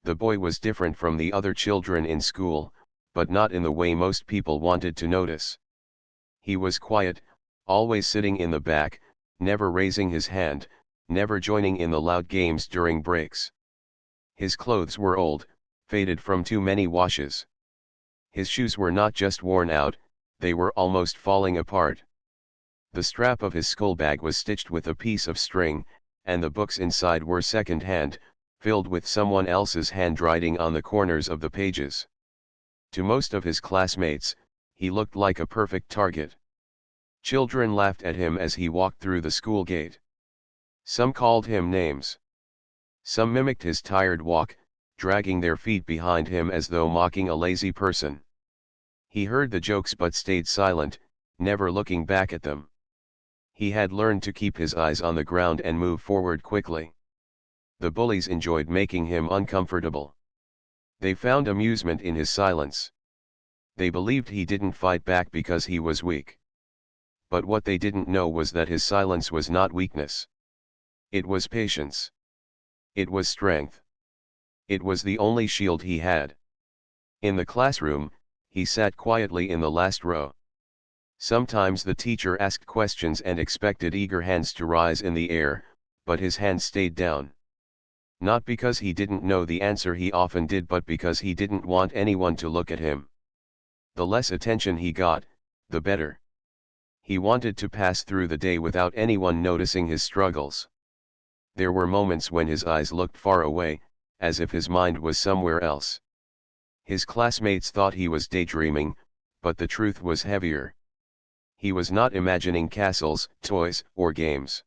The boy was different from the other children in school, but not in the way most people wanted to notice. He was quiet, always sitting in the back, never raising his hand, never joining in the loud games during breaks. His clothes were old, faded from too many washes. His shoes were not just worn out, they were almost falling apart. The strap of his school bag was stitched with a piece of string, and the books inside were second-hand, filled with someone else's handwriting on the corners of the pages. To most of his classmates, he looked like a perfect target. Children laughed at him as he walked through the school gate. Some called him names. Some mimicked his tired walk, dragging their feet behind him as though mocking a lazy person. He heard the jokes but stayed silent, never looking back at them. He had learned to keep his eyes on the ground and move forward quickly. The bullies enjoyed making him uncomfortable. They found amusement in his silence. They believed he didn't fight back because he was weak. But what they didn't know was that his silence was not weakness. It was patience. It was strength. It was the only shield he had. In the classroom, he sat quietly in the last row. Sometimes the teacher asked questions and expected eager hands to rise in the air, but his hand stayed down. Not because he didn't know the answer, he often did, but because he didn't want anyone to look at him. The less attention he got, the better. He wanted to pass through the day without anyone noticing his struggles. There were moments when his eyes looked far away, as if his mind was somewhere else. His classmates thought he was daydreaming, but the truth was heavier. He was not imagining castles, toys, or games.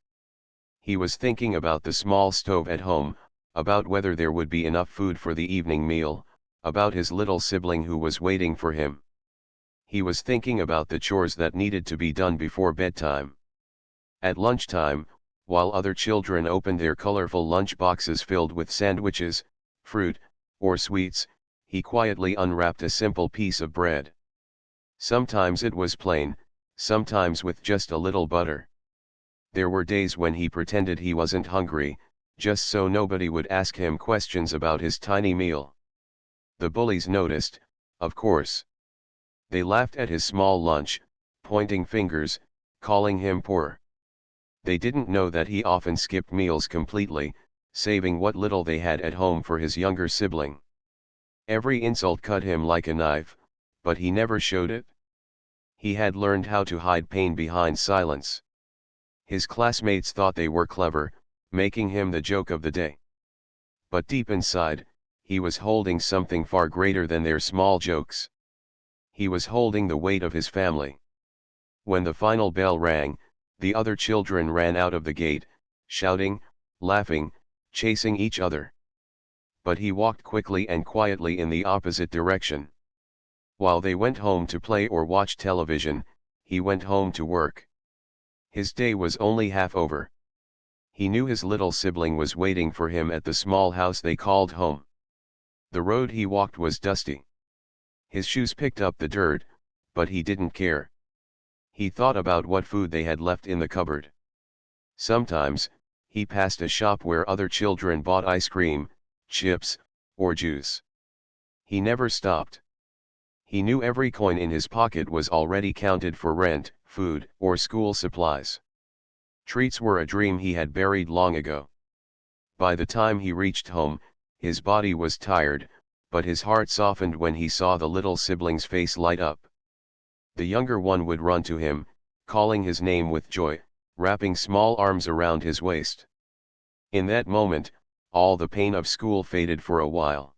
He was thinking about the small stove at home, about whether there would be enough food for the evening meal, about his little sibling who was waiting for him. He was thinking about the chores that needed to be done before bedtime. At lunchtime, while other children opened their colorful lunch boxes filled with sandwiches, fruit, or sweets, he quietly unwrapped a simple piece of bread. Sometimes it was plain, sometimes with just a little butter. There were days when he pretended he wasn't hungry, just so nobody would ask him questions about his tiny meal. The bullies noticed, of course. They laughed at his small lunch, pointing fingers, calling him poor. They didn't know that he often skipped meals completely, saving what little they had at home for his younger sibling. Every insult cut him like a knife, but he never showed it. He had learned how to hide pain behind silence. His classmates thought they were clever, making him the joke of the day. But deep inside, he was holding something far greater than their small jokes. He was holding the weight of his family. When the final bell rang, the other children ran out of the gate, shouting, laughing, chasing each other. But he walked quickly and quietly in the opposite direction. While they went home to play or watch television, he went home to work. His day was only half over. He knew his little sibling was waiting for him at the small house they called home. The road he walked was dusty. His shoes picked up the dirt, but he didn't care. He thought about what food they had left in the cupboard. Sometimes, he passed a shop where other children bought ice cream, chips, or juice. He never stopped. He knew every coin in his pocket was already counted for rent, food, or school supplies. Treats were a dream he had buried long ago. By the time he reached home, his body was tired, but his heart softened when he saw the little sibling's face light up. The younger one would run to him, calling his name with joy, wrapping small arms around his waist. In that moment, all the pain of school faded for a while.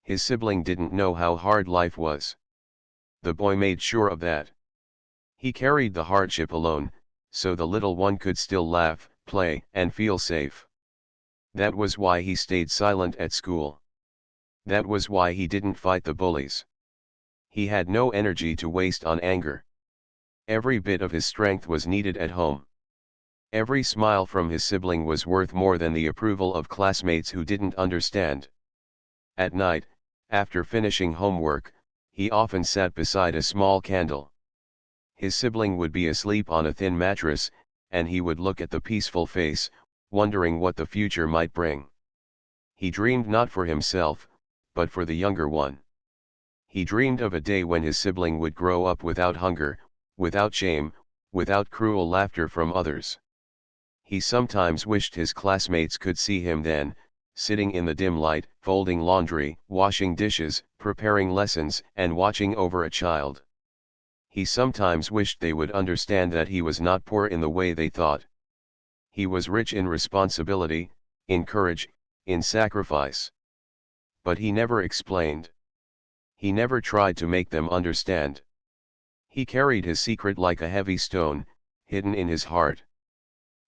His sibling didn't know how hard life was. The boy made sure of that. He carried the hardship alone, so the little one could still laugh, play, and feel safe. That was why he stayed silent at school. That was why he didn't fight the bullies. He had no energy to waste on anger. Every bit of his strength was needed at home. Every smile from his sibling was worth more than the approval of classmates who didn't understand. At night, after finishing homework, he often sat beside a small candle. His sibling would be asleep on a thin mattress, and he would look at the peaceful face, wondering what the future might bring. He dreamed not for himself, but for the younger one. He dreamed of a day when his sibling would grow up without hunger, without shame, without cruel laughter from others. He sometimes wished his classmates could see him then, sitting in the dim light, folding laundry, washing dishes, preparing lessons, and watching over a child. He sometimes wished they would understand that he was not poor in the way they thought. He was rich in responsibility, in courage, in sacrifice. But he never explained. He never tried to make them understand. He carried his secret like a heavy stone, hidden in his heart.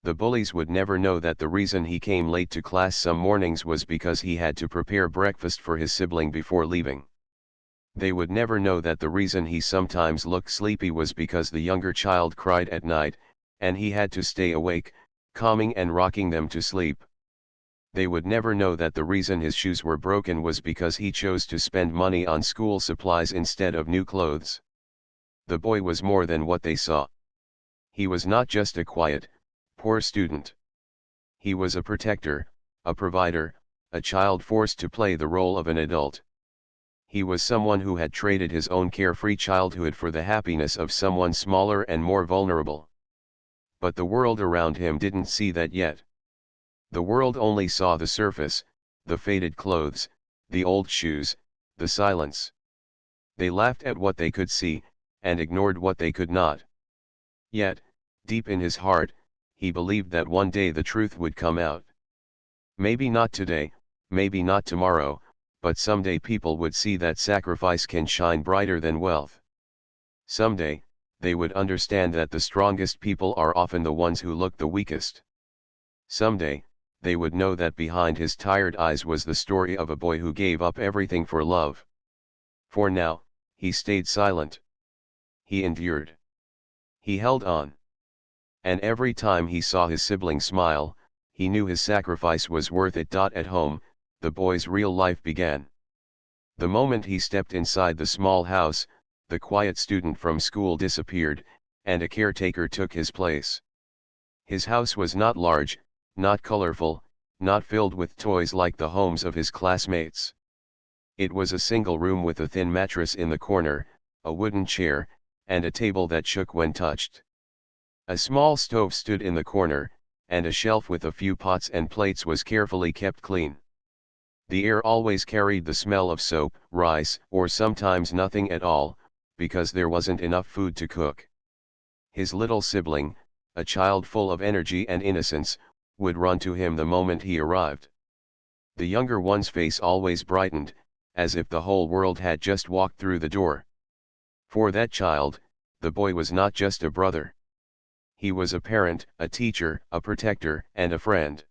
The bullies would never know that the reason he came late to class some mornings was because he had to prepare breakfast for his sibling before leaving. They would never know that the reason he sometimes looked sleepy was because the younger child cried at night, and he had to stay awake, calming and rocking them to sleep. They would never know that the reason his shoes were broken was because he chose to spend money on school supplies instead of new clothes. The boy was more than what they saw. He was not just a quiet, poor student. He was a protector, a provider, a child forced to play the role of an adult. He was someone who had traded his own carefree childhood for the happiness of someone smaller and more vulnerable. But the world around him didn't see that yet. The world only saw the surface, the faded clothes, the old shoes, the silence. They laughed at what they could see, and ignored what they could not. Yet, deep in his heart, he believed that one day the truth would come out. Maybe not today, maybe not tomorrow, but someday people would see that sacrifice can shine brighter than wealth. Someday, they would understand that the strongest people are often the ones who look the weakest. Someday, they would know that behind his tired eyes was the story of a boy who gave up everything for love. For now, he stayed silent. He endured. He held on. And every time he saw his sibling smile, he knew his sacrifice was worth it. At home, the boy's real life began. The moment he stepped inside the small house, the quiet student from school disappeared, and a caretaker took his place. His house was not large, not colorful, not filled with toys like the homes of his classmates. It was a single room with a thin mattress in the corner, a wooden chair, and a table that shook when touched. A small stove stood in the corner, and a shelf with a few pots and plates was carefully kept clean. The air always carried the smell of soap, rice, or sometimes nothing at all, because there wasn't enough food to cook. His little sibling, a child full of energy and innocence, would run to him the moment he arrived. The younger one's face always brightened, as if the whole world had just walked through the door. For that child, the boy was not just a brother. He was a parent, a teacher, a protector, and a friend.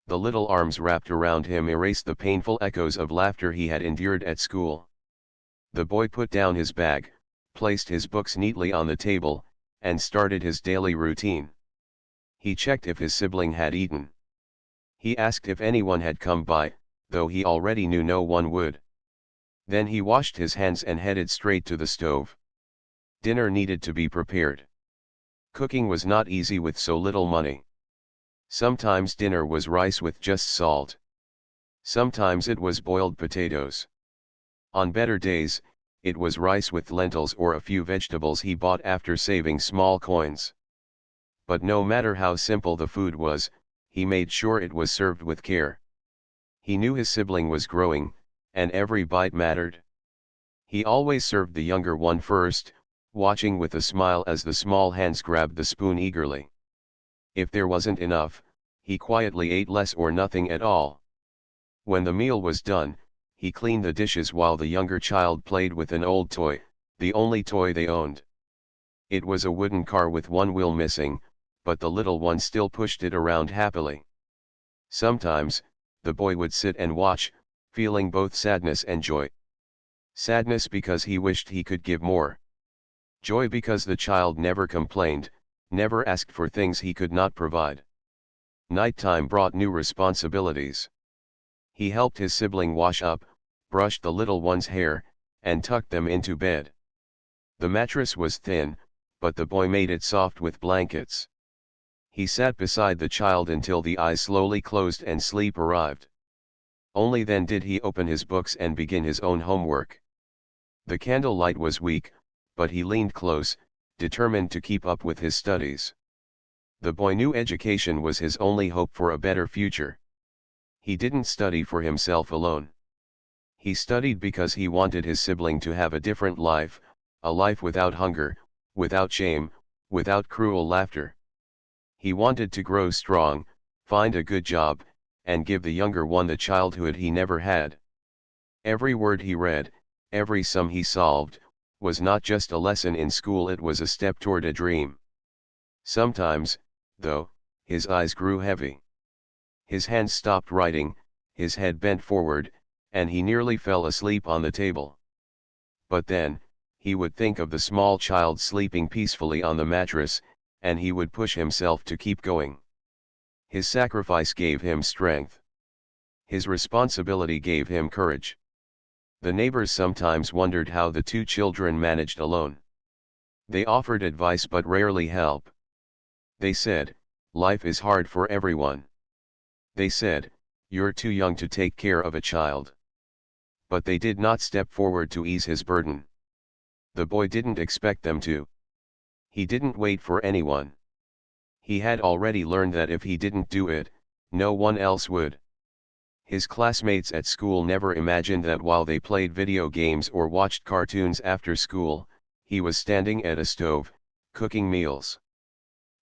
The little arms wrapped around him erased the painful echoes of laughter he had endured at school. The boy put down his bag, placed his books neatly on the table, and started his daily routine. He checked if his sibling had eaten. He asked if anyone had come by, though he already knew no one would. Then he washed his hands and headed straight to the stove. Dinner needed to be prepared. Cooking was not easy with so little money. Sometimes dinner was rice with just salt. Sometimes it was boiled potatoes. On better days, it was rice with lentils or a few vegetables he bought after saving small coins. But no matter how simple the food was, he made sure it was served with care. He knew his sibling was growing, and every bite mattered. He always served the younger one first, watching with a smile as the small hands grabbed the spoon eagerly. If there wasn't enough, he quietly ate less or nothing at all. When the meal was done, he cleaned the dishes while the younger child played with an old toy, the only toy they owned. It was a wooden car with one wheel missing, but the little one still pushed it around happily. Sometimes, the boy would sit and watch, feeling both sadness and joy. Sadness because he wished he could give more. Joy because the child never complained, never asked for things he could not provide. Nighttime brought new responsibilities. He helped his sibling wash up, brushed the little one's hair, and tucked them into bed. The mattress was thin, but the boy made it soft with blankets. He sat beside the child until the eyes slowly closed and sleep arrived. Only then did he open his books and begin his own homework. The candle light was weak, but he leaned close, determined to keep up with his studies. The boy knew education was his only hope for a better future. He didn't study for himself alone. He studied because he wanted his sibling to have a different life, a life without hunger, without shame, without cruel laughter. He wanted to grow strong, find a good job, and give the younger one the childhood he never had. Every word he read, every sum he solved, was not just a lesson in school, it was a step toward a dream. Sometimes, though, his eyes grew heavy. His hands stopped writing, his head bent forward, and he nearly fell asleep on the table. But then, he would think of the small child sleeping peacefully on the mattress, and he would push himself to keep going. His sacrifice gave him strength. His responsibility gave him courage. The neighbors sometimes wondered how the two children managed alone. They offered advice but rarely help. They said, "Life is hard for everyone." They said, "You're too young to take care of a child." But they did not step forward to ease his burden. The boy didn't expect them to. He didn't wait for anyone. He had already learned that if he didn't do it, no one else would. His classmates at school never imagined that while they played video games or watched cartoons after school, he was standing at a stove, cooking meals.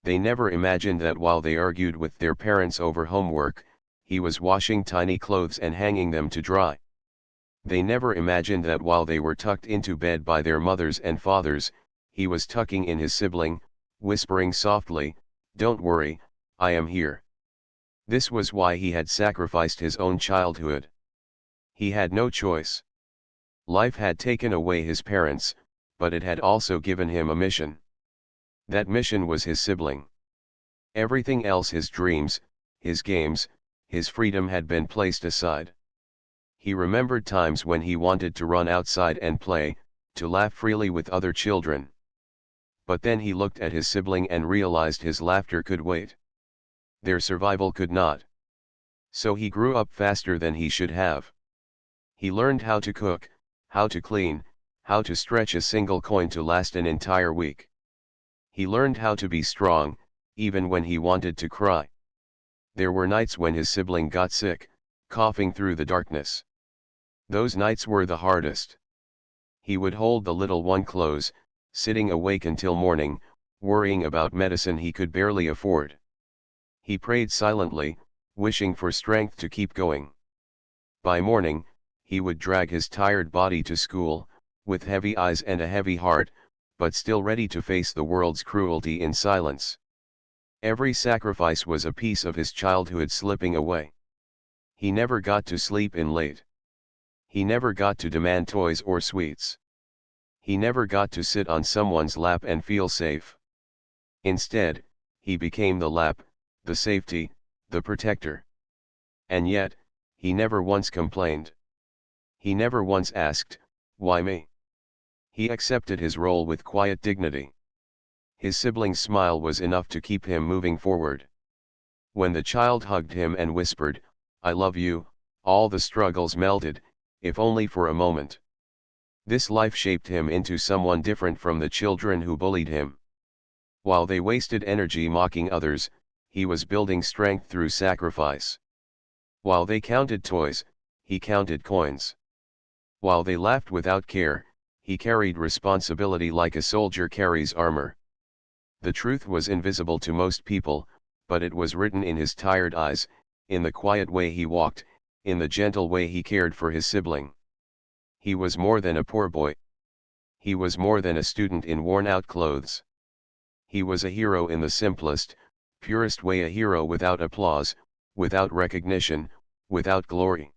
They never imagined that while they argued with their parents over homework, he was washing tiny clothes and hanging them to dry. They never imagined that while they were tucked into bed by their mothers and fathers, he was tucking in his sibling, whispering softly, "Don't worry, I am here." This was why he had sacrificed his own childhood. He had no choice. Life had taken away his parents, but it had also given him a mission. That mission was his sibling. Everything else, his dreams, his games, his freedom, had been placed aside. He remembered times when he wanted to run outside and play, to laugh freely with other children. But then he looked at his sibling and realized his laughter could wait. Their survival could not. So he grew up faster than he should have. He learned how to cook, how to clean, how to stretch a single coin to last an entire week. He learned how to be strong, even when he wanted to cry. There were nights when his sibling got sick, coughing through the darkness. Those nights were the hardest. He would hold the little one close, sitting awake until morning, worrying about medicine he could barely afford. He prayed silently, wishing for strength to keep going. By morning, he would drag his tired body to school, with heavy eyes and a heavy heart, but still ready to face the world's cruelty in silence. Every sacrifice was a piece of his childhood slipping away. He never got to sleep in late. He never got to demand toys or sweets. He never got to sit on someone's lap and feel safe. Instead, he became the lap, the safety, the protector. And yet, he never once complained. He never once asked, "Why me?" He accepted his role with quiet dignity. His sibling's smile was enough to keep him moving forward. When the child hugged him and whispered, "I love you," all the struggles melted, if only for a moment. This life shaped him into someone different from the children who bullied him. While they wasted energy mocking others, he was building strength through sacrifice. While they counted toys, he counted coins. While they laughed without care, he carried responsibility like a soldier carries armor. The truth was invisible to most people, but it was written in his tired eyes, in the quiet way he walked, in the gentle way he cared for his sibling. He was more than a poor boy. He was more than a student in worn-out clothes. He was a hero in the simplest, purest way, a hero without applause, without recognition, without glory.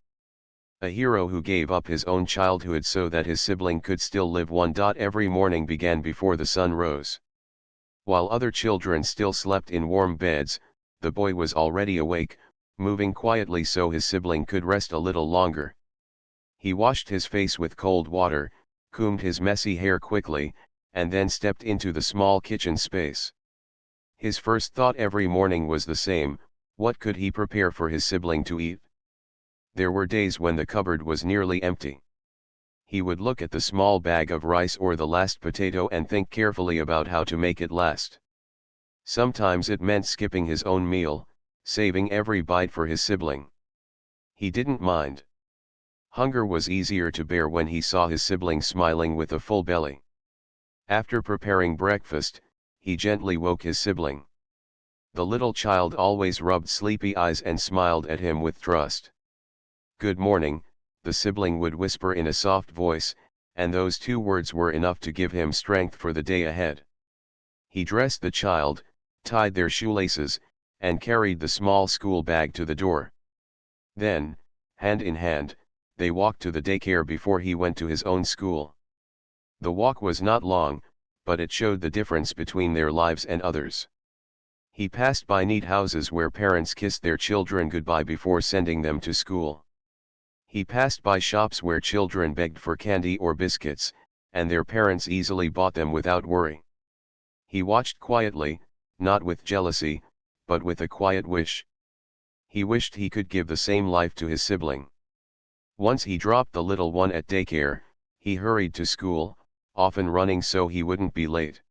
A hero who gave up his own childhood so that his sibling could still live one. Every morning began before the sun rose. While other children still slept in warm beds, the boy was already awake, moving quietly so his sibling could rest a little longer. He washed his face with cold water, combed his messy hair quickly, and then stepped into the small kitchen space. His first thought every morning was the same: what could he prepare for his sibling to eat? There were days when the cupboard was nearly empty. He would look at the small bag of rice or the last potato and think carefully about how to make it last. Sometimes it meant skipping his own meal, saving every bite for his sibling. He didn't mind. Hunger was easier to bear when he saw his sibling smiling with a full belly. After preparing breakfast, he gently woke his sibling. The little child always rubbed sleepy eyes and smiled at him with trust. "Good morning," the sibling would whisper in a soft voice, and those two words were enough to give him strength for the day ahead. He dressed the child, tied their shoelaces, and carried the small school bag to the door. Then, hand in hand, they walked to the daycare before he went to his own school. The walk was not long, but it showed the difference between their lives and others. He passed by neat houses where parents kissed their children goodbye before sending them to school. He passed by shops where children begged for candy or biscuits, and their parents easily bought them without worry. He watched quietly, not with jealousy, but with a quiet wish. He wished he could give the same life to his sibling. Once he dropped the little one at daycare, he hurried to school, often running so he wouldn't be late.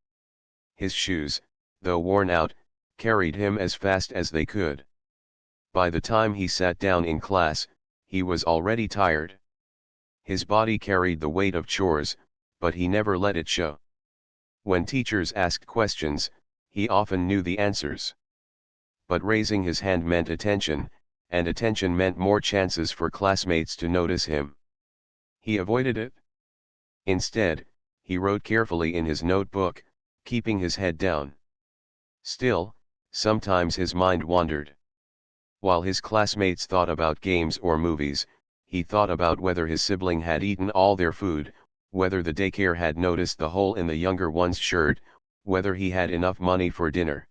His shoes, though worn out, carried him as fast as they could. By the time he sat down in class, he was already tired. His body carried the weight of chores, but he never let it show. When teachers asked questions, he often knew the answers. But raising his hand meant attention, and attention meant more chances for classmates to notice him. He avoided it. Instead, he wrote carefully in his notebook, keeping his head down. Still, sometimes his mind wandered. While his classmates thought about games or movies, he thought about whether his sibling had eaten all their food, whether the daycare had noticed the hole in the younger one's shirt, whether he had enough money for dinner.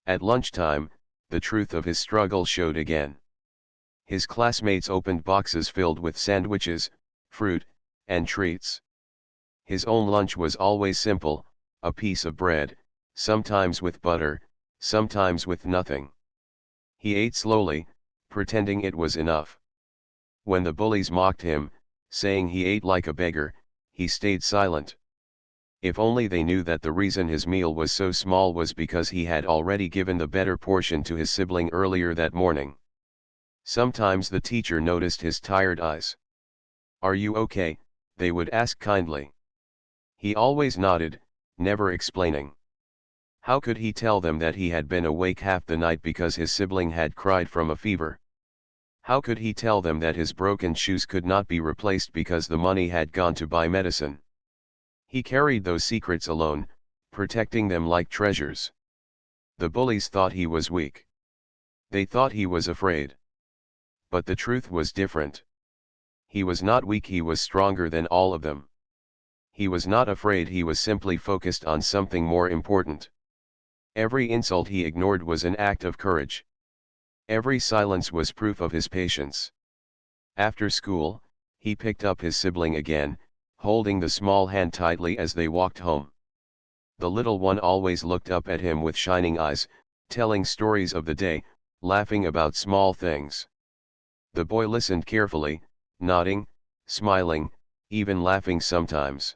At lunchtime, the truth of his struggle showed again. His classmates opened boxes filled with sandwiches, fruit, and treats. His own lunch was always simple, a piece of bread, sometimes with butter, sometimes with nothing. He ate slowly, pretending it was enough. When the bullies mocked him, saying he ate like a beggar, he stayed silent. If only they knew that the reason his meal was so small was because he had already given the better portion to his sibling earlier that morning. Sometimes the teacher noticed his tired eyes. "Are you okay?" they would ask kindly. He always nodded, never explaining. How could he tell them that he had been awake half the night because his sibling had cried from a fever? How could he tell them that his broken shoes could not be replaced because the money had gone to buy medicine? He carried those secrets alone, protecting them like treasures. The bullies thought he was weak. They thought he was afraid. But the truth was different. He was not weak, he was stronger than all of them. He was not afraid, he was simply focused on something more important. Every insult he ignored was an act of courage. Every silence was proof of his patience. After school, he picked up his sibling again, holding the small hand tightly as they walked home. The little one always looked up at him with shining eyes, telling stories of the day, laughing about small things. The boy listened carefully, nodding, smiling, even laughing sometimes.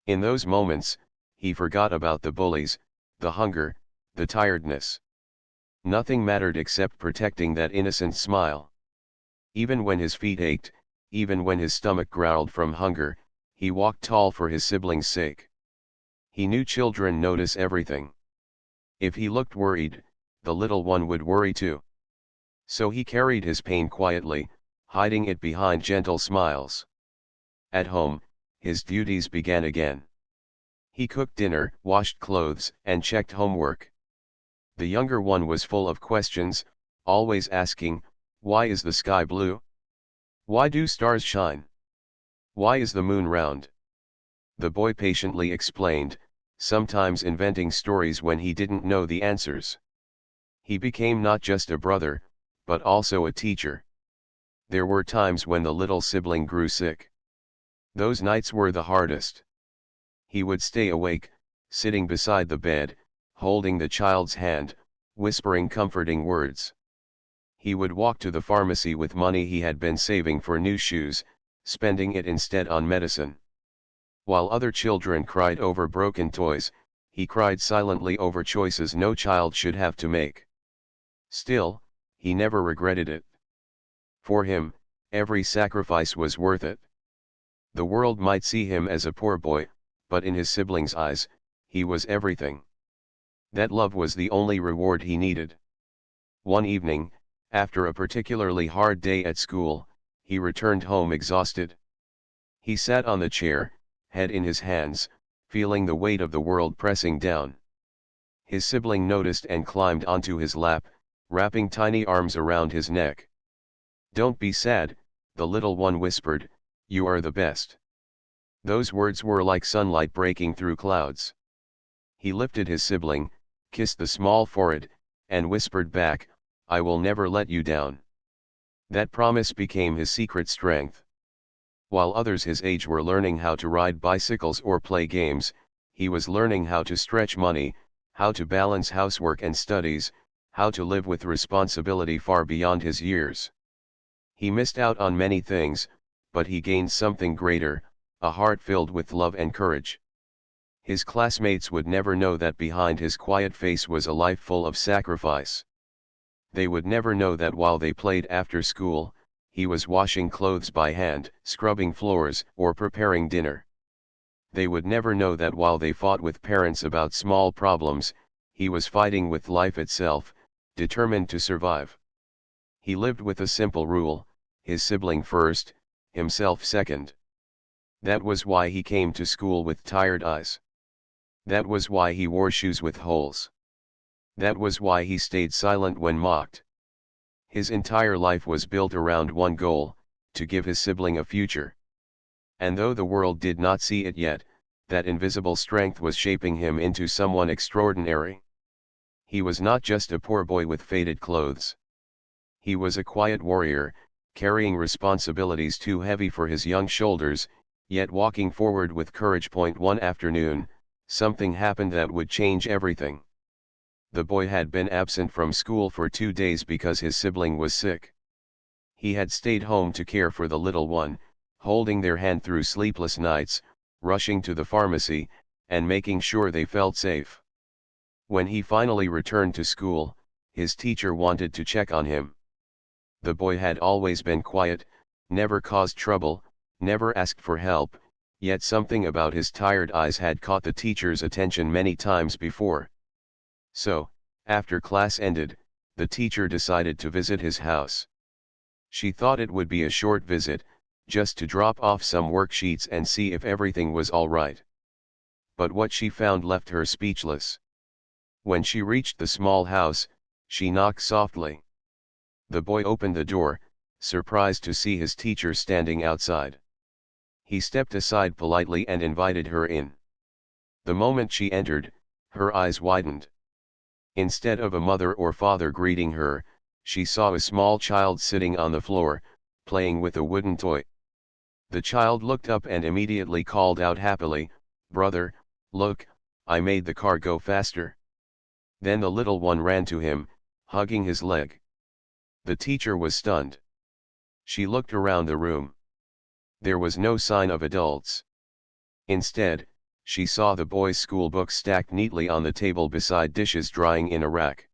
In those moments, he forgot about the bullies, the hunger, the tiredness. Nothing mattered except protecting that innocent smile. Even when his feet ached, even when his stomach growled from hunger, he walked tall for his siblings' sake. He knew children notice everything. If he looked worried, the little one would worry too. So he carried his pain quietly, hiding it behind gentle smiles. At home, his duties began again. He cooked dinner, washed clothes, and checked homework. The younger one was full of questions, always asking, "Why is the sky blue? Why do stars shine? Why is the moon round?" The boy patiently explained, sometimes inventing stories when he didn't know the answers. He became not just a brother, but also a teacher. There were times when the little sibling grew sick. Those nights were the hardest. He would stay awake, sitting beside the bed, holding the child's hand, whispering comforting words. He would walk to the pharmacy with money he had been saving for new shoes, spending it instead on medicine. While other children cried over broken toys, he cried silently over choices no child should have to make. Still, he never regretted it. For him, every sacrifice was worth it. The world might see him as a poor boy, but in his siblings' eyes, he was everything. That love was the only reward he needed. One evening, after a particularly hard day at school, he returned home exhausted. He sat on the chair, head in his hands, feeling the weight of the world pressing down. His sibling noticed and climbed onto his lap, wrapping tiny arms around his neck. "Don't be sad," the little one whispered, "you are the best." Those words were like sunlight breaking through clouds. He lifted his sibling, kissed the small forehead, and whispered back, "I will never let you down." That promise became his secret strength. While others his age were learning how to ride bicycles or play games, he was learning how to stretch money, how to balance housework and studies, how to live with responsibility far beyond his years. He missed out on many things, but he gained something greater, a heart filled with love and courage. His classmates would never know that behind his quiet face was a life full of sacrifice. They would never know that while they played after school, he was washing clothes by hand, scrubbing floors, or preparing dinner. They would never know that while they fought with parents about small problems, he was fighting with life itself, determined to survive. He lived with a simple rule: his sibling first, himself second. That was why he came to school with tired eyes. That was why he wore shoes with holes. That was why he stayed silent when mocked. His entire life was built around one goal: to give his sibling a future. And though the world did not see it yet, that invisible strength was shaping him into someone extraordinary. He was not just a poor boy with faded clothes. He was a quiet warrior, carrying responsibilities too heavy for his young shoulders, yet walking forward with courage. One afternoon, something happened that would change everything. The boy had been absent from school for 2 days because his sibling was sick. He had stayed home to care for the little one, holding their hand through sleepless nights, rushing to the pharmacy, and making sure they felt safe. When he finally returned to school, his teacher wanted to check on him. The boy had always been quiet, never caused trouble, never asked for help, yet something about his tired eyes had caught the teacher's attention many times before. So, after class ended, the teacher decided to visit his house. She thought it would be a short visit, just to drop off some worksheets and see if everything was all right. But what she found left her speechless. When she reached the small house, she knocked softly. The boy opened the door, surprised to see his teacher standing outside. He stepped aside politely and invited her in. The moment she entered, her eyes widened. Instead of a mother or father greeting her, she saw a small child sitting on the floor, playing with a wooden toy. The child looked up and immediately called out happily, "Brother, look, I made the car go faster." Then the little one ran to him, hugging his leg. The teacher was stunned. She looked around the room. There was no sign of adults. Instead, she saw the boy's school books stacked neatly on the table beside dishes drying in a rack.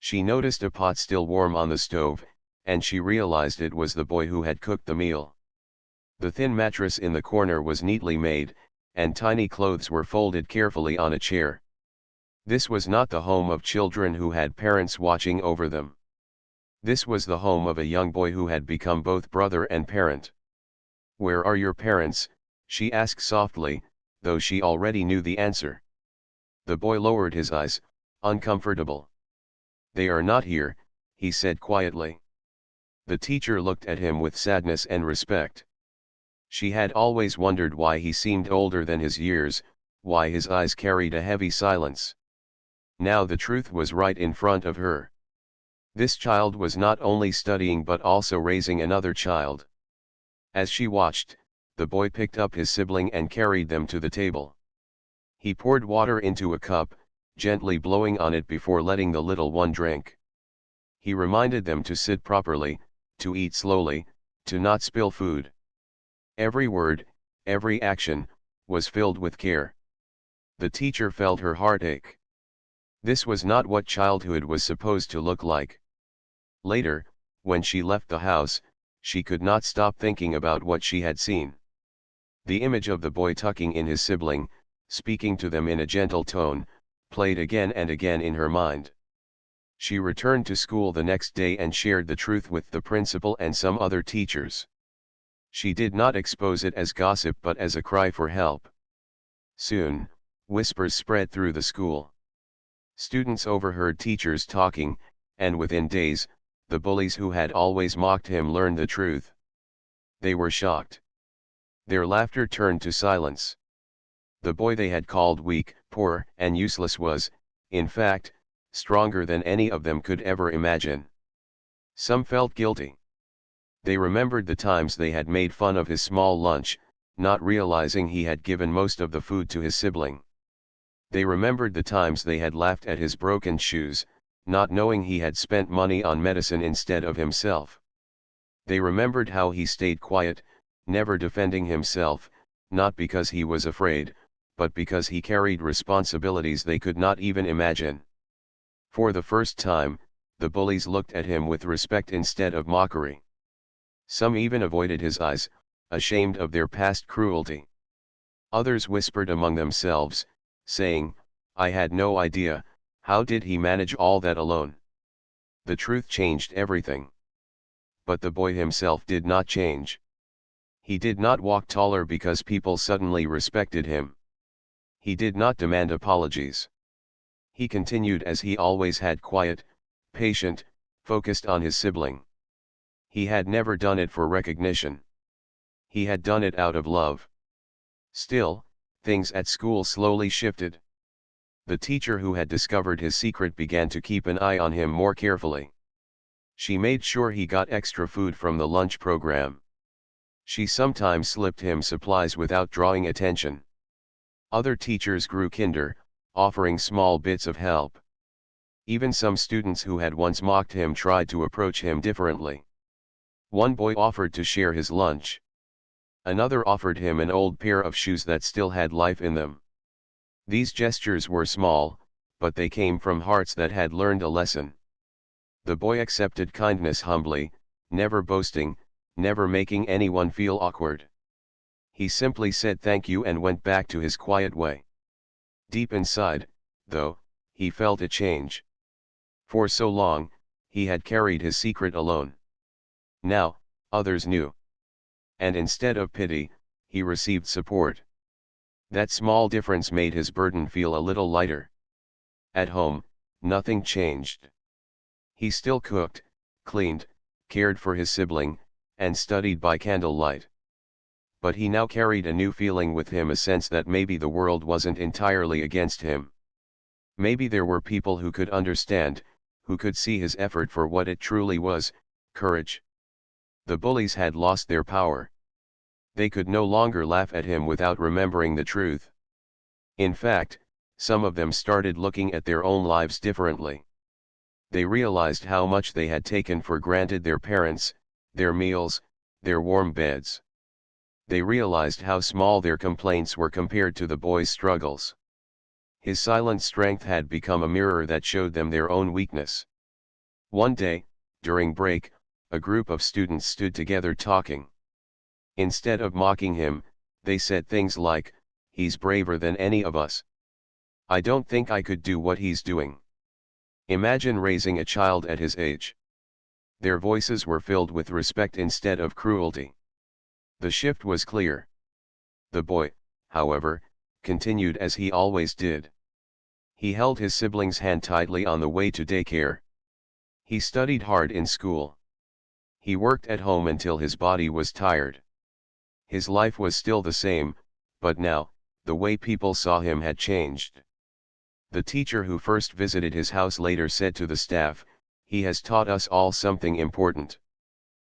She noticed a pot still warm on the stove, and she realized it was the boy who had cooked the meal. The thin mattress in the corner was neatly made, and tiny clothes were folded carefully on a chair. This was not the home of children who had parents watching over them. This was the home of a young boy who had become both brother and parent. "Where are your parents?" she asked softly, though she already knew the answer. The boy lowered his eyes, uncomfortable. "They are not here," he said quietly. The teacher looked at him with sadness and respect. She had always wondered why he seemed older than his years, why his eyes carried a heavy silence. Now the truth was right in front of her. This child was not only studying but also raising another child. As she watched, the boy picked up his sibling and carried them to the table. He poured water into a cup, gently blowing on it before letting the little one drink. He reminded them to sit properly, to eat slowly, to not spill food. Every word, every action, was filled with care. The teacher felt her heart ache. This was not what childhood was supposed to look like. Later, when she left the house, she could not stop thinking about what she had seen. The image of the boy tucking in his sibling, speaking to them in a gentle tone, played again and again in her mind. She returned to school the next day and shared the truth with the principal and some other teachers. She did not expose it as gossip but as a cry for help. Soon, whispers spread through the school. Students overheard teachers talking, and within days, the bullies who had always mocked him learned the truth. They were shocked. Their laughter turned to silence. The boy they had called weak, poor, and useless was, in fact, stronger than any of them could ever imagine. Some felt guilty. They remembered the times they had made fun of his small lunch, not realizing he had given most of the food to his sibling. They remembered the times they had laughed at his broken shoes, not knowing he had spent money on medicine instead of himself. They remembered how he stayed quiet, never defending himself, not because he was afraid, but because he carried responsibilities they could not even imagine. For the first time, the bullies looked at him with respect instead of mockery. Some even avoided his eyes, ashamed of their past cruelty. Others whispered among themselves, saying, "I had no idea, how did he manage all that alone?" The truth changed everything. But the boy himself did not change. He did not walk taller because people suddenly respected him. He did not demand apologies. He continued as he always had, quiet, patient, focused on his sibling. He had never done it for recognition. He had done it out of love. Still, things at school slowly shifted. The teacher who had discovered his secret began to keep an eye on him more carefully. She made sure he got extra food from the lunch program. She sometimes slipped him supplies without drawing attention. Other teachers grew kinder, offering small bits of help. Even some students who had once mocked him tried to approach him differently. One boy offered to share his lunch. Another offered him an old pair of shoes that still had life in them. These gestures were small, but they came from hearts that had learned a lesson. The boy accepted kindness humbly, never boasting, never making anyone feel awkward. He simply said thank you and went back to his quiet way. Deep inside, though, he felt a change. For so long, he had carried his secret alone. Now, others knew. And instead of pity, he received support. That small difference made his burden feel a little lighter. At home, nothing changed. He still cooked, cleaned, cared for his sibling, and studied by candlelight. But he now carried a new feeling with him, a sense that maybe the world wasn't entirely against him. Maybe there were people who could understand, who could see his effort for what it truly was, courage. The bullies had lost their power. They could no longer laugh at him without remembering the truth. In fact, some of them started looking at their own lives differently. They realized how much they had taken for granted: their parents, their meals, their warm beds. They realized how small their complaints were compared to the boy's struggles. His silent strength had become a mirror that showed them their own weakness. One day, during break, a group of students stood together talking. Instead of mocking him, they said things like, "He's braver than any of us. I don't think I could do what he's doing. Imagine raising a child at his age." Their voices were filled with respect instead of cruelty. The shift was clear. The boy, however, continued as he always did. He held his sibling's hand tightly on the way to daycare. He studied hard in school. He worked at home until his body was tired. His life was still the same, but now, the way people saw him had changed. The teacher who first visited his house later said to the staff, "He has taught us all something important.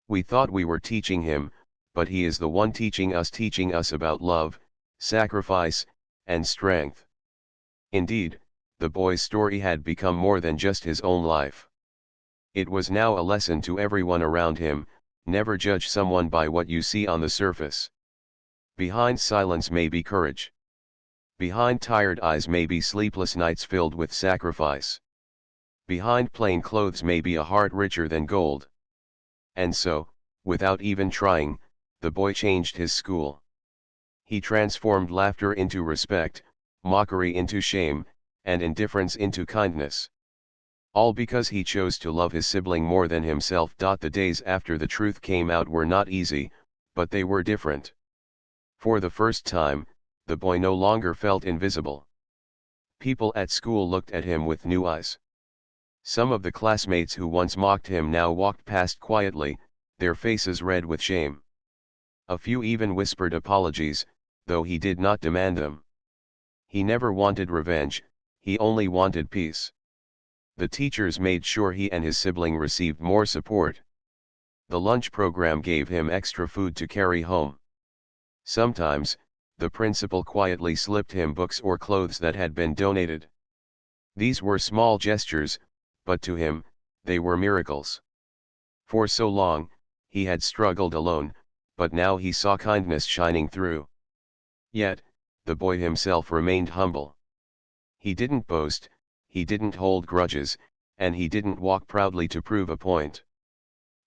We thought we were teaching him, but he is the one teaching us about love, sacrifice, and strength." Indeed, the boy's story had become more than just his own life. It was now a lesson to everyone around him: never judge someone by what you see on the surface. Behind silence may be courage. Behind tired eyes may be sleepless nights filled with sacrifice. Behind plain clothes may be a heart richer than gold. And so, without even trying, the boy changed his school. He transformed laughter into respect, mockery into shame, and indifference into kindness. All because he chose to love his sibling more than himself. The days after the truth came out were not easy, but they were different. For the first time, the boy no longer felt invisible. People at school looked at him with new eyes. Some of the classmates who once mocked him now walked past quietly, their faces red with shame. A few even whispered apologies, though he did not demand them. He never wanted revenge, he only wanted peace. The teachers made sure he and his sibling received more support. The lunch program gave him extra food to carry home. Sometimes, the principal quietly slipped him books or clothes that had been donated. These were small gestures, but to him, they were miracles. For so long, he had struggled alone, but now he saw kindness shining through. Yet, the boy himself remained humble. He didn't boast, he didn't hold grudges, and he didn't walk proudly to prove a point.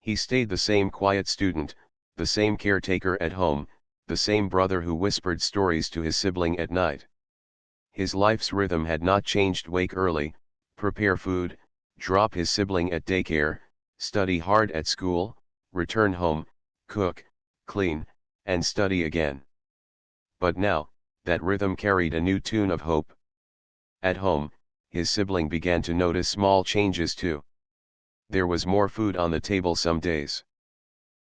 He stayed the same quiet student, the same caretaker at home, the same brother who whispered stories to his sibling at night. His life's rhythm had not changed: wake early, prepare food, drop his sibling at daycare, study hard at school, return home, cook, clean, and study again. But now, that rhythm carried a new tune of hope. At home, his sibling began to notice small changes too. There was more food on the table some days.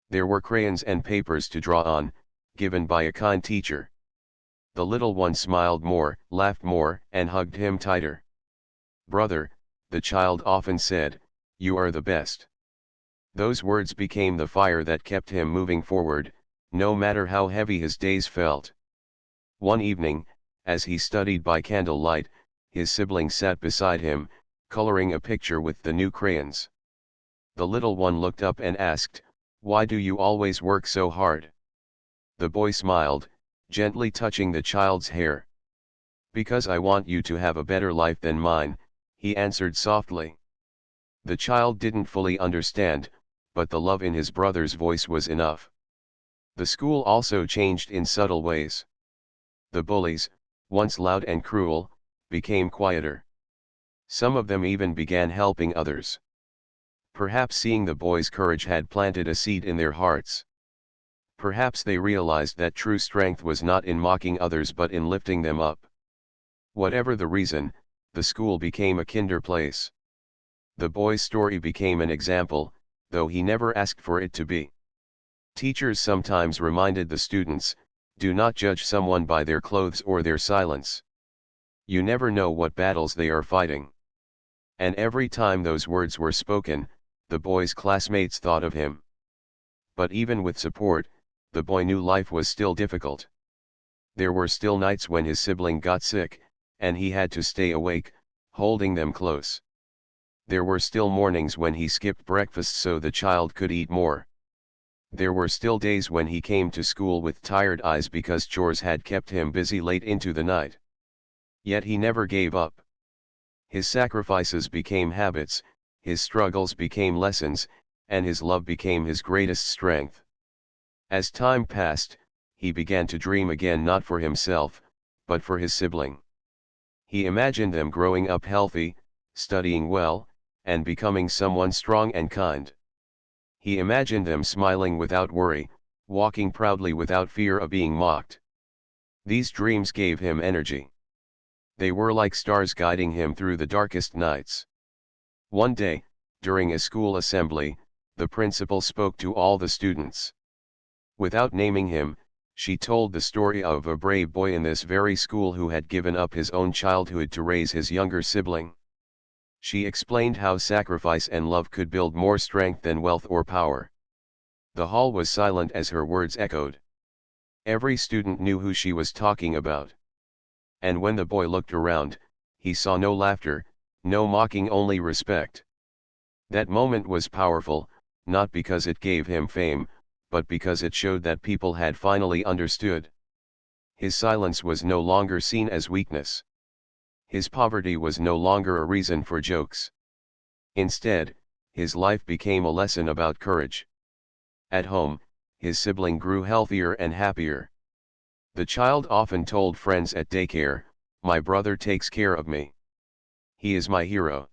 There were crayons and papers to draw on, given by a kind teacher. The little one smiled more, laughed more, and hugged him tighter. "Brother," the child often said, "you are the best." Those words became the fire that kept him moving forward, no matter how heavy his days felt. One evening, as he studied by candlelight, his sibling sat beside him, coloring a picture with the new crayons. The little one looked up and asked, "Why do you always work so hard?" The boy smiled, gently touching the child's hair. "Because I want you to have a better life than mine," he answered softly. The child didn't fully understand, but the love in his brother's voice was enough. The school also changed in subtle ways. The bullies, once loud and cruel, became quieter. Some of them even began helping others. Perhaps seeing the boy's courage had planted a seed in their hearts. Perhaps they realized that true strength was not in mocking others but in lifting them up. Whatever the reason, the school became a kinder place. The boy's story became an example, though he never asked for it to be. Teachers sometimes reminded the students, "Do not judge someone by their clothes or their silence. You never know what battles they are fighting." And every time those words were spoken, the boy's classmates thought of him. But even with support, the boy knew life was still difficult. There were still nights when his sibling got sick, and he had to stay awake, holding them close. There were still mornings when he skipped breakfast so the child could eat more. There were still days when he came to school with tired eyes because chores had kept him busy late into the night. Yet he never gave up. His sacrifices became habits, his struggles became lessons, and his love became his greatest strength. As time passed, he began to dream again, not for himself, but for his sibling. He imagined them growing up healthy, studying well, and becoming someone strong and kind. He imagined them smiling without worry, walking proudly without fear of being mocked. These dreams gave him energy. They were like stars guiding him through the darkest nights. One day, during a school assembly, the principal spoke to all the students. Without naming him, she told the story of a brave boy in this very school who had given up his own childhood to raise his younger sibling. She explained how sacrifice and love could build more strength than wealth or power. The hall was silent as her words echoed. Every student knew who she was talking about. And when the boy looked around, he saw no laughter, no mocking, only respect. That moment was powerful, not because it gave him fame, but because it showed that people had finally understood. His silence was no longer seen as weakness. His poverty was no longer a reason for jokes. Instead, his life became a lesson about courage. At home, his sibling grew healthier and happier. The child often told friends at daycare, "My brother takes care of me. He is my hero."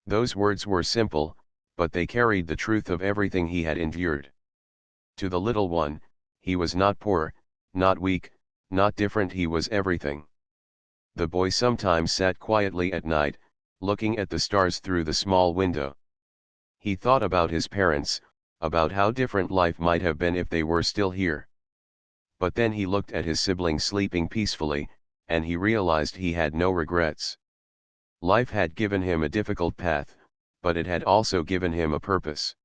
Those words were simple, but they carried the truth of everything he had endured. To the little one, he was not poor, not weak, not different, he was everything. The boy sometimes sat quietly at night, looking at the stars through the small window. He thought about his parents, about how different life might have been if they were still here. But then he looked at his sibling sleeping peacefully, and he realized he had no regrets. Life had given him a difficult path, but it had also given him a purpose.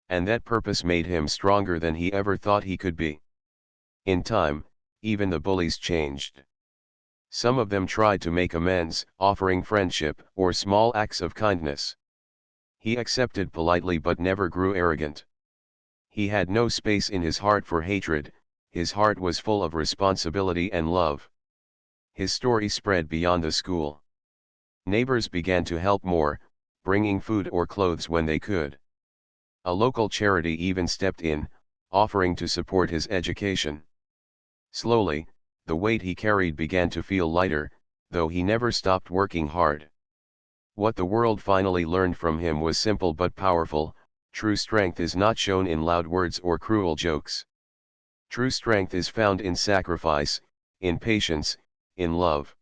And that purpose made him stronger than he ever thought he could be. In time, even the bullies changed. Some of them tried to make amends, offering friendship or small acts of kindness. He accepted politely but never grew arrogant. He had no space in his heart for hatred, his heart was full of responsibility and love. His story spread beyond the school. Neighbors began to help more, bringing food or clothes when they could. A local charity even stepped in, offering to support his education. Slowly, the weight he carried began to feel lighter, though he never stopped working hard. What the world finally learned from him was simple but powerful: true strength is not shown in loud words or cruel jokes. True strength is found in sacrifice, in patience, in love.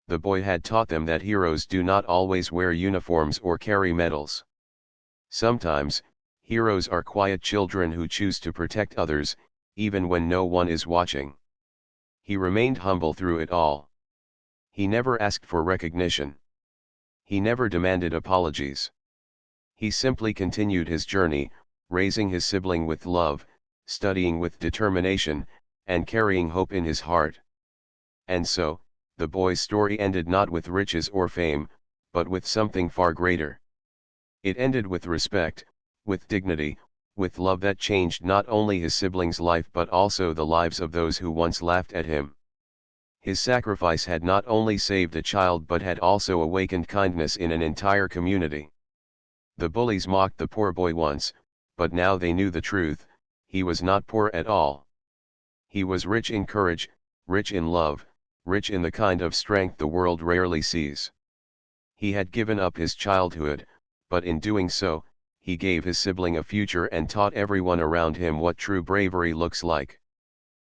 The boy had taught them that heroes do not always wear uniforms or carry medals. Sometimes, heroes are quiet children who choose to protect others, even when no one is watching. He remained humble through it all. He never asked for recognition. He never demanded apologies. He simply continued his journey, raising his sibling with love, studying with determination, and carrying hope in his heart. And so, the boy's story ended not with riches or fame, but with something far greater. It ended with respect, with dignity, with love that changed not only his sibling's life but also the lives of those who once laughed at him. His sacrifice had not only saved a child but had also awakened kindness in an entire community. The bullies mocked the poor boy once, but now they knew the truth: he was not poor at all. He was rich in courage, rich in love, rich in the kind of strength the world rarely sees. He had given up his childhood, but in doing so, he gave his sibling a future and taught everyone around him what true bravery looks like.